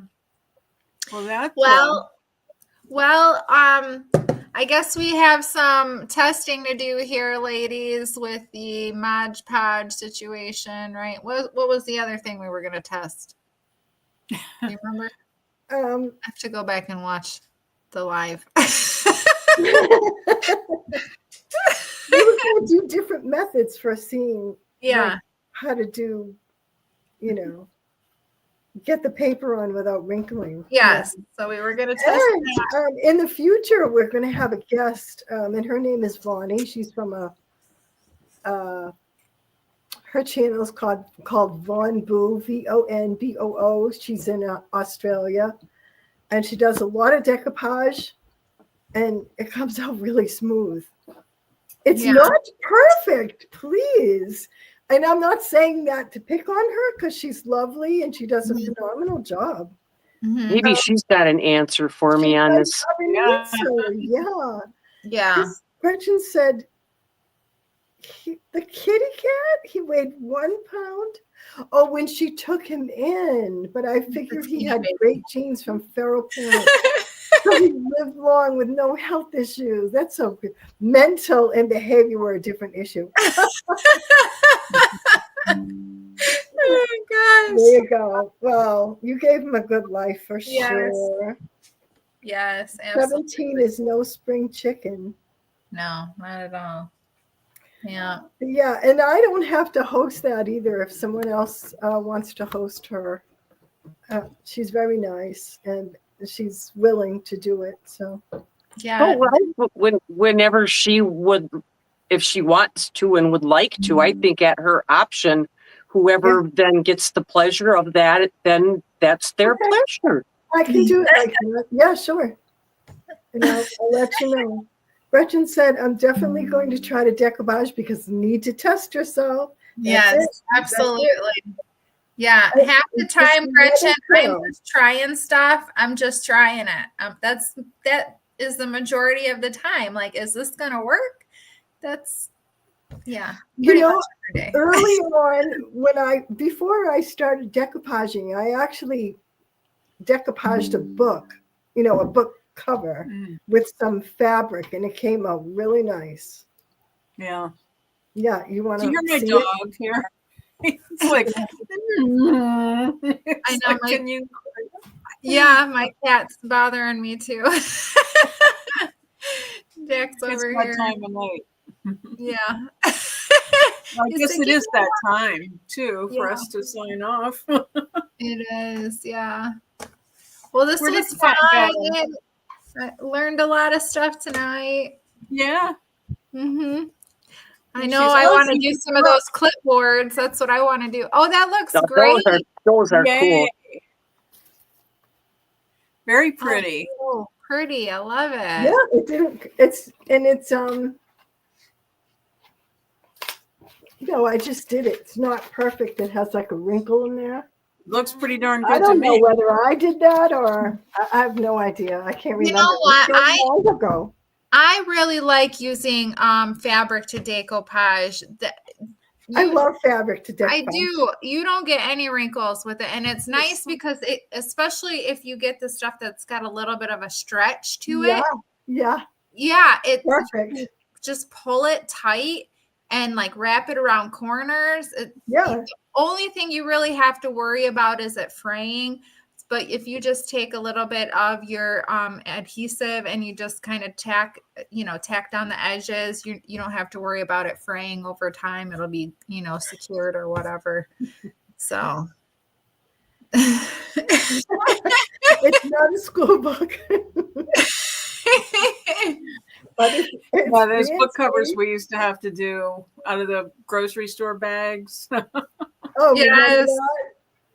well, that's Well, I guess we have some testing to do here, ladies, with the Mod Podge situation, right? What was the other thing we were going to test? Do you remember? I have to go back and watch the live. We were going to do different methods for seeing Yeah. like, how to do, you know, get the paper on without wrinkling. Yes. So we were going to test that. And in the future, we're going to have a guest, and her name is LaVonne. She's from her channel is called LaVonne Boo, VONBOO. She's in Australia, and she does a lot of decoupage, and it comes out really smooth. It's not perfect, please. And I'm not saying that to pick on her because she's lovely and she does a phenomenal job. Maybe she's got an answer for me on this. Yeah. Gretchen said, the kitty cat, he weighed 1 pound. Oh, when she took him in, but I figured he had great genes from feral parents. So he lived long with no health issues. That's so good. Mental and behavior were a different issue. Oh, gosh. There you go. Well, you gave him a good life for sure. Yes, absolutely. 17 is no spring chicken. No, not at all. Yeah. Yeah, and I don't have to host that either if someone else wants to host her. She's very nice, and she's willing to do it. So Yeah. Oh, well, whenever she would, if she wants to and would like to, I think at her option, whoever then gets the pleasure of that, then that's their pleasure. I can do it like that. Yeah, sure. And I'll let you know. Gretchen said, I'm definitely going to try to decoupage because I need to test yourself. Yes, absolutely. Yeah, half the time, Gretchen, I'm just trying stuff. I'm just trying it. That is the majority of the time. Like, is this gonna work? That's You know, early on before I started decoupaging, I actually decoupaged a book, a book cover with some fabric, and it came out really nice. Yeah. Yeah, you want to hear my see dog here? It's like, I know. like, can you? Yeah, my cat's bothering me too. Jack's over It's here. that time of night. Yeah. I guess it is that time too for us to sign off. It is, yeah. Well, this Where was did that fun. I learned a lot of stuff tonight. Yeah. Mm-hmm. I And know I want to do some of those clipboards. That's what I want to do. Oh, that looks great. Those are cool. Very pretty. Oh, pretty. I love it. Yeah, it's I just did it. It's not perfect. It has like a wrinkle in there. Looks pretty darn good I don't to know me. whether I did that or I have no idea. I can't remember. You know what? It was so long ago. I really like using fabric to decoupage. I love fabric to decoupage. I do. You don't get any wrinkles with it, and it's nice because especially if you get the stuff that's got a little bit of a stretch to it. Yeah. It's perfect. Just pull it tight and like wrap it around corners. The only thing you really have to worry about is it fraying. But if you just take a little bit of your adhesive and you just kind of tack down the edges, you don't have to worry about it fraying over time. It'll be, secured or whatever. So it's not a school book. But those book covers we used to have to do out of the grocery store bags. Oh, yes.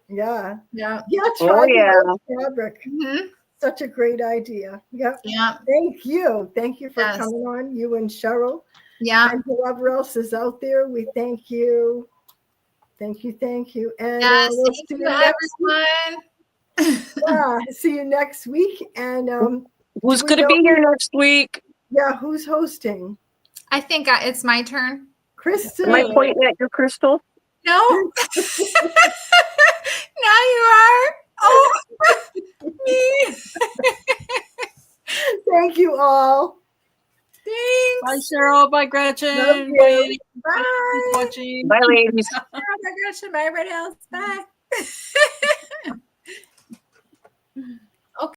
Yeah. Oh, yeah. Fabric. Mm-hmm. Such a great idea. Yep. Yeah. Thank you for coming on, you and Cheryl. Yeah. And whoever else is out there, we thank you. Thank you. And we'll see you everyone. See you next week. And who's going to be here next week? Yeah, who's hosting? I think it's my turn. Krystal. Am I pointing at you, Krystal? No. Now you are. Oh, me. Thank you all. Thanks. Bye, Cheryl. Bye, Gretchen. Bye. Bye. Watching. Bye, ladies. Bye, Gretchen. Bye, everybody else. Bye.